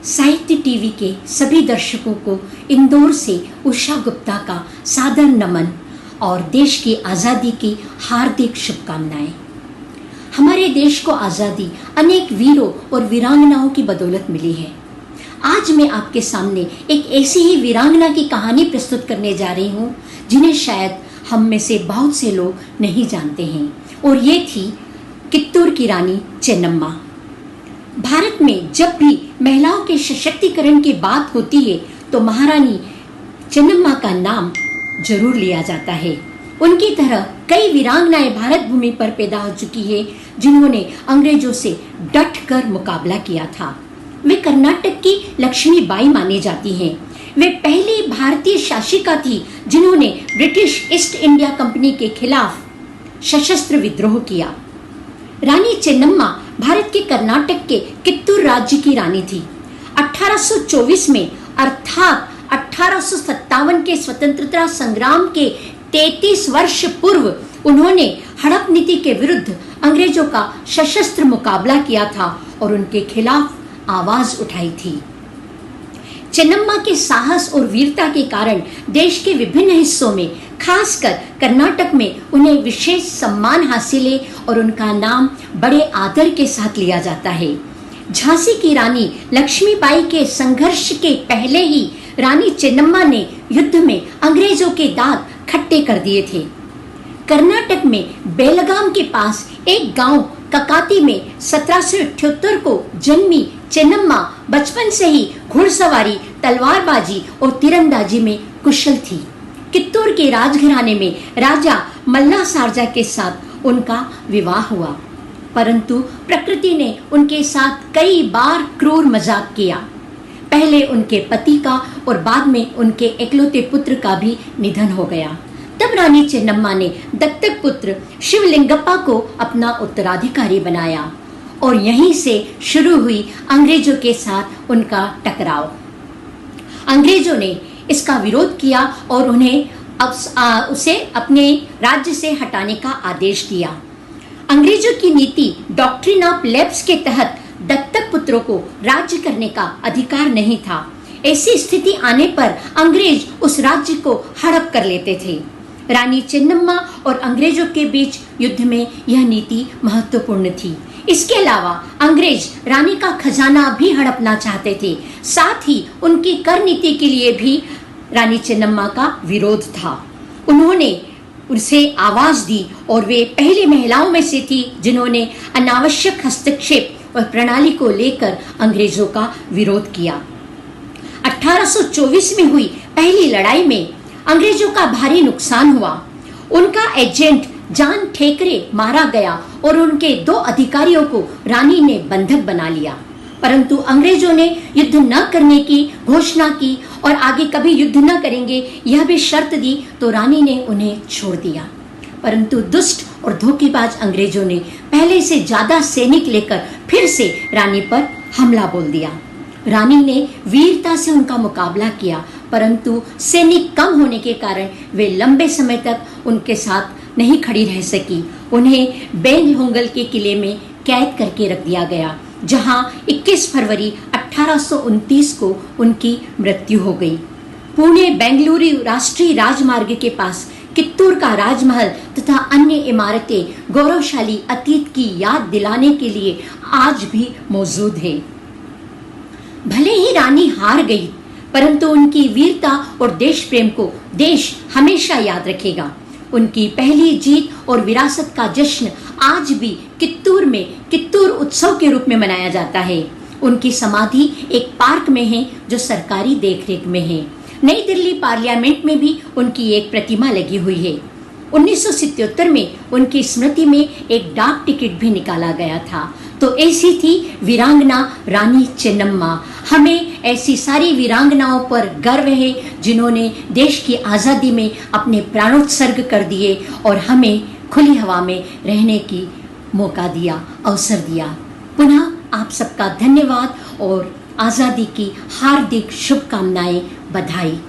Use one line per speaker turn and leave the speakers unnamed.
साहित्य टीवी के सभी दर्शकों को इंदौर से उषा गुप्ता का सादर नमन और देश की आज़ादी की हार्दिक शुभकामनाएं। हमारे देश को आज़ादी अनेक वीरों और वीरांगनाओं की बदौलत मिली है। आज मैं आपके सामने एक ऐसी ही वीरांगना की कहानी प्रस्तुत करने जा रही हूँ जिन्हें शायद हम में से बहुत से लोग नहीं जानते हैं, और ये थी कित्तूर की रानी चेन्नम्मा। भारत में जब भी महिलाओं के सशक्तिकरण की बात होती है तो महारानी चेन्नम्मा का नाम जरूर लिया जाता है। उनकी तरह कई वीरांगनाएं भारत भूमि पर पैदा हो चुकी है जिन्होंने अंग्रेजों से डट कर मुकाबला किया था। वे कर्नाटक की लक्ष्मीबाई मानी जाती हैं। वे पहली भारतीय शासिका थी जिन्होंने ब्रिटिश ईस्ट इंडिया कंपनी के खिलाफ सशस्त्र विद्रोह किया। रानी चेन्नम्मा भारत के कर्नाटक के कित्तूर राज्य की रानी थी। 1824 में अर्थात 1857 के स्वतंत्रता संग्राम के 33 वर्ष पूर्व उन्होंने हड़प नीति के विरुद्ध अंग्रेजों का सशस्त्र मुकाबला किया था और उनके खिलाफ आवाज उठाई थी। चेन्नम्मा के साहस और वीरता के कारण देश के विभिन्न हिस्सों में, खासकर कर्नाटक में, उन्हें विशेष सम्मान हासिल है और उनका नाम बड़े आदर के साथ लिया जाता है। झांसी की रानी लक्ष्मीबाई के संघर्ष के पहले ही रानी चेन्नम्मा ने युद्ध में अंग्रेजों के दांत खट्टे कर दिए थे। कर्नाटक में बेलगाम के पास एक गांव ककाती में 1778 को जन्मी चेन्नम्मा बचपन से ही घुड़सवारी, तलवारबाजी और तीरंदाजी में कुशल थी। कित्तूर के राजघराने में राजा मल्ला सारजा के साथ उनका विवाह हुआ, परंतु प्रकृति ने उनके साथ कई बार क्रूर मजाक किया। पहले उनके पति का और बाद में उनके इकलौते पुत्र का भी निधन हो गया। तब रानी चेन्नम्मा ने दत्तक पुत्र शिवलिंगप्पा को अपना उत्तराधिकारी बनाया और यहीं से शुरू हुई अंग्रेजों के साथ उनका टकराव। अंग्रेजों ने इसका विरोध किया और उन्हें उसे अपने राज्य से हटाने का आदेश दिया। अंग्रेजों की नीति डॉक्ट्रिन ऑफ लेप्स के तहत दत्तक पुत्रों को राज्य करने का अधिकार नहीं था। ऐसी स्थिति आने पर अंग्रेज उस राज्य को हड़प कर लेते थे। रानी चेन्नम्मा और अंग्रेजों के बीच युद्ध में यह नीति महत्वपूर्ण थी। इसके अलावा अंग्रेज रानी का खजाना भी हड़पना चाहते थे। साथ ही उनकी कर नीति के लिए भी रानी चेन्नम्मा का विरोध था। उन्होंने उसे आवाज दी और वे पहली महिलाओं में से थी जिन्होंने अनावश्यक हस्तक्षेप और प्रणाली को लेकर अंग्रेजों का विरोध किया। 1824 में हुई पहली लड़ाई में अंग्रेजों का भारी नुकसान हुआ। उनका एजेंट जान ठेकरे मारा गया और उनके 2 अधिकारियों को रानी ने बंधक बना लिया, परंतु अंग्रेजों ने युद्ध न करने की घोषणा की और आगे कभी युद्ध न करेंगे यह भी शर्त दी, तो रानी ने उन्हें छोड़ दिया। परंतु दुष्ट और धोखेबाज अंग्रेजों ने पहले से ज्यादा सैनिक लेकर फिर से रानी पर हमला बोल दिया। रानी ने वीरता से उनका मुकाबला किया, परंतु सैनिक कम होने के कारण वे लंबे समय तक उनके साथ नहीं खड़ी रह सकी। उन्हें बेंगहोंगल के किले में कैद करके रख दिया गया, जहां 21 फरवरी 1829 को उनकी मृत्यु हो गई। पुणे बेंगलुरु राष्ट्रीय राजमार्ग के पास कित्तूर का राजमहल तथा अन्य इमारतें गौरवशाली अतीत की याद दिलाने के लिए आज भी मौजूद है। भले ही रानी हार गई, परंतु उनकी वीरता और देश प्रेम को देश हमेशा याद रखेगा। उनकी पहली जीत और विरासत का जश्न आज भी कित्तूर में कित्तूर उत्सव के रूप में मनाया जाता है। उनकी समाधि एक पार्क में है जो सरकारी देखरेख में है। नई दिल्ली पार्लियामेंट में भी उनकी एक प्रतिमा लगी हुई है। 1977 में उनकी स्मृति में एक डाक टिकट भी निकाला गया था। तो ऐसी थी वीरांगना रानी चेन्नम्मा। हमें ऐसी सारी वीरांगनाओं पर गर्व है जिन्होंने देश की आज़ादी में अपने प्राणोत्सर्ग कर दिए और हमें खुली हवा में रहने की मौका दिया, अवसर दिया। पुनः आप सबका धन्यवाद और आज़ादी की हार्दिक शुभकामनाएं, बधाई।